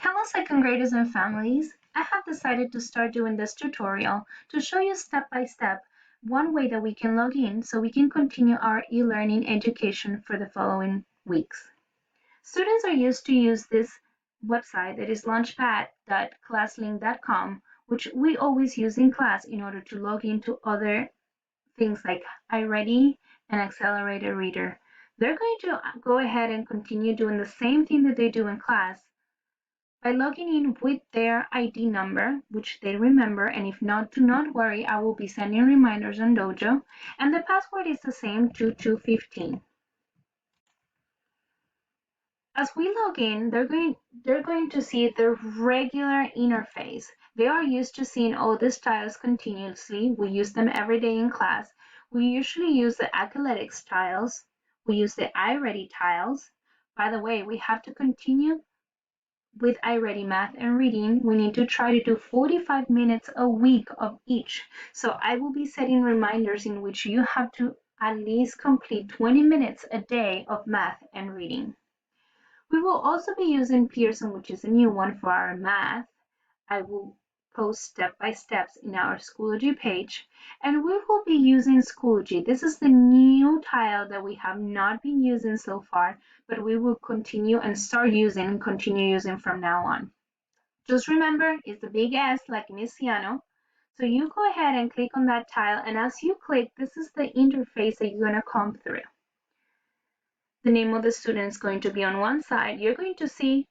Hello second graders and families. I have decided to start doing this tutorial to show you step by step one way that we can log in so we can continue our e-learning education for the following weeks. Students are used to use this website that is launchpad.classlink.com, which we always use in class in order to log into other things like iReady and Accelerated Reader. They're going to go ahead and continue doing the same thing that they do in class by logging in with their ID number, which they remember, and if not, do not worry, I will be sending reminders on Dojo, and the password is the same, 2215. As we log in, they're going to see the regular interface. They are used to seeing all the styles continuously. We use them every day in class. We usually use the Academic styles. We use the iReady tiles. By the way, we have to continue with iReady Math and Reading. We need to try to do 45 minutes a week of each. So I will be setting reminders in which you have to at least complete 20 minutes a day of math and reading. We will also be using Pearson, which is a new one for our math. I will post step-by-steps in our Schoology page, and we will be using Schoology. This is the new tile that we have not been using so far, but we will continue and start using and continue using from now on. Just remember, it's the big S like Messiano. So you go ahead and click on that tile, and as you click, this is the interface that you're going to come through. The name of the student is going to be on one side. You're going to see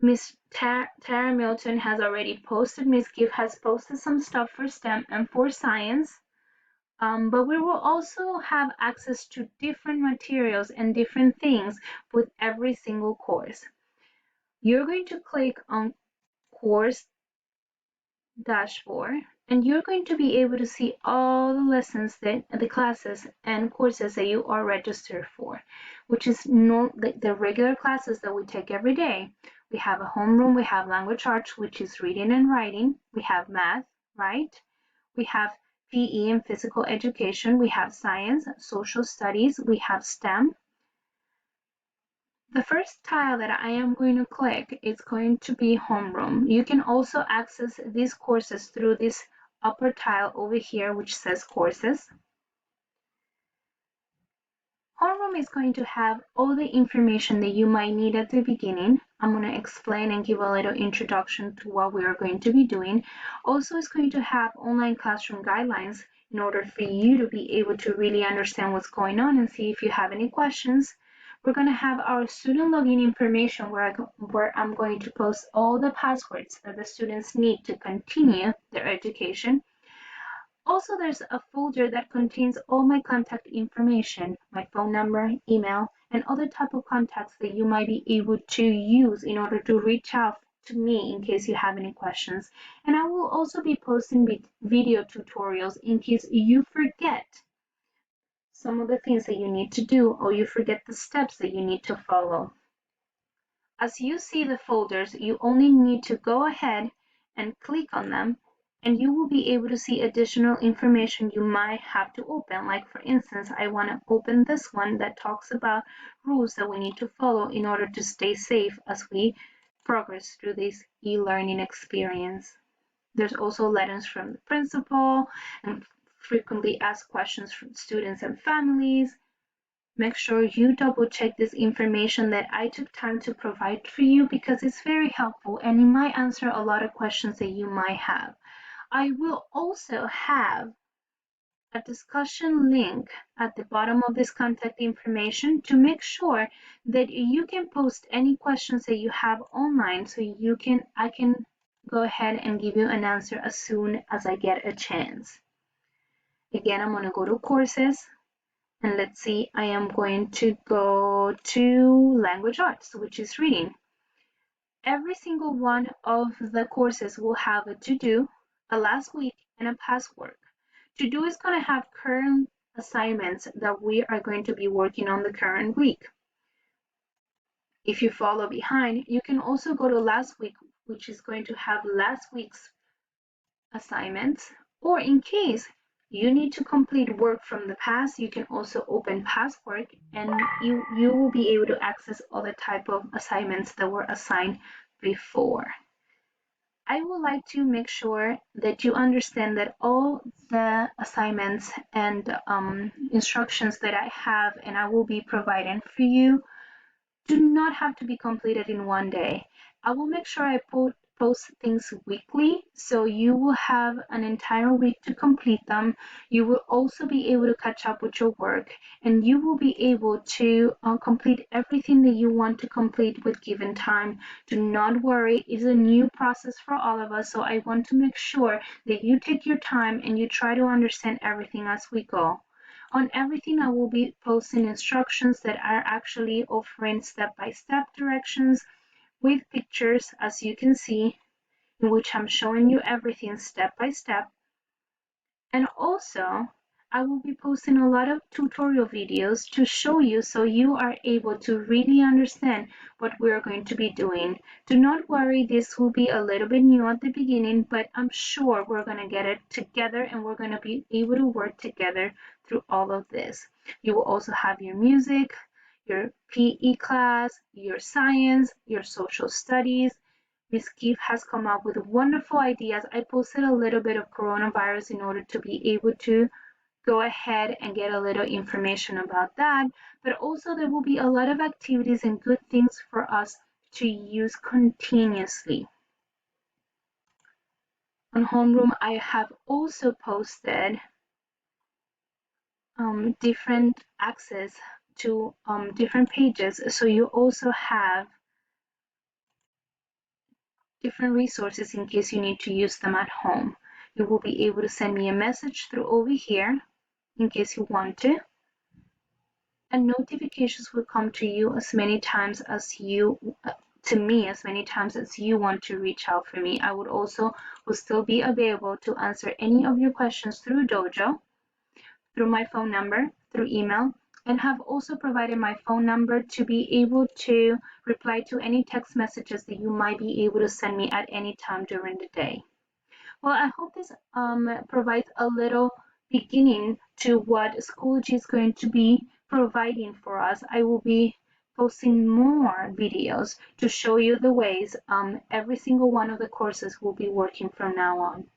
Miss Tara Milton has already posted, Miss Giff has posted some stuff for STEM and for science, but we will also have access to different materials and different things with every single course. You're going to click on course dashboard, and you're going to be able to see all the lessons that the classes and courses that you are registered for, which is the regular classes that we take every day. We have a homeroom, we have language arts, which is reading and writing, we have math, right? We have PE and physical education, we have science, social studies, we have STEM. The first tile that I am going to click is going to be homeroom. You can also access these courses through this upper tile over here, which says courses. Homeroom is going to have all the information that you might need at the beginning. I'm going to explain and give a little introduction to what we are going to be doing. Also, it's going to have online classroom guidelines in order for you to be able to really understand what's going on and see if you have any questions. We're going to have our student login information where I'm going to post all the passwords that the students need to continue their education. Also, there's a folder that contains all my contact information, my phone number, email, and other type of contacts that you might be able to use in order to reach out to me in case you have any questions. And I will also be posting video tutorials in case you forget some of the things that you need to do or you forget the steps that you need to follow. As you see the folders, you only need to go ahead and click on them, and you will be able to see additional information you might have to open. Like for instance, I want to open this one that talks about rules that we need to follow in order to stay safe as we progress through this e-learning experience. There's also letters from the principal and frequently asked questions from students and families. Make sure you double check this information that I took time to provide for you because it's very helpful and it might answer a lot of questions that you might have. I will also have a discussion link at the bottom of this contact information to make sure that you can post any questions that you have online so I can go ahead and give you an answer as soon as I get a chance. Again, I'm going to go to courses, and let's see, I am going to go to language arts, which is reading. Every single one of the courses will have a to-do, a last week, and a past work. To-do is going to have current assignments that we are going to be working on the current week. If you follow behind, you can also go to last week, which is going to have last week's assignments, or in case you need to complete work from the past, you can also open past work and you will be able to access all the type of assignments that were assigned before. I would like to make sure that you understand that all the assignments and instructions that I have and I will be providing for you do not have to be completed in one day. I will make sure I post things weekly, so you will have an entire week to complete them. You will also be able to catch up with your work, and you will be able to complete everything that you want to complete with given time. Do not worry, it's a new process for all of us, so I want to make sure that you take your time and you try to understand everything as we go. On everything, I will be posting instructions that are actually offering step-by-step directions with pictures, as you can see, in which I'm showing you everything step by step. And also, I will be posting a lot of tutorial videos to show you so you are able to really understand what we're going to be doing. Do not worry, this will be a little bit new at the beginning, but I'm sure we're going to get it together and we're going to be able to work together through all of this. You will also have your music, your PE class, your science, your social studies. Miss Keith has come up with wonderful ideas. I posted a little bit of coronavirus in order to be able to go ahead and get a little information about that. But also there will be a lot of activities and good things for us to use continuously. On homeroom, I have also posted different access to different pages. So you also have different resources in case you need to use them at home. You will be able to send me a message through over here in case you want to. And notifications will come to you as many times as you, to me, as many times as you want to reach out for me. I will still be available to answer any of your questions through Dojo, through my phone number, through email, and have also provided my phone number to be able to reply to any text messages that you might be able to send me at any time during the day. Well, I hope this provides a little beginning to what Schoology is going to be providing for us. I will be posting more videos to show you the ways every single one of the courses will be working from now on.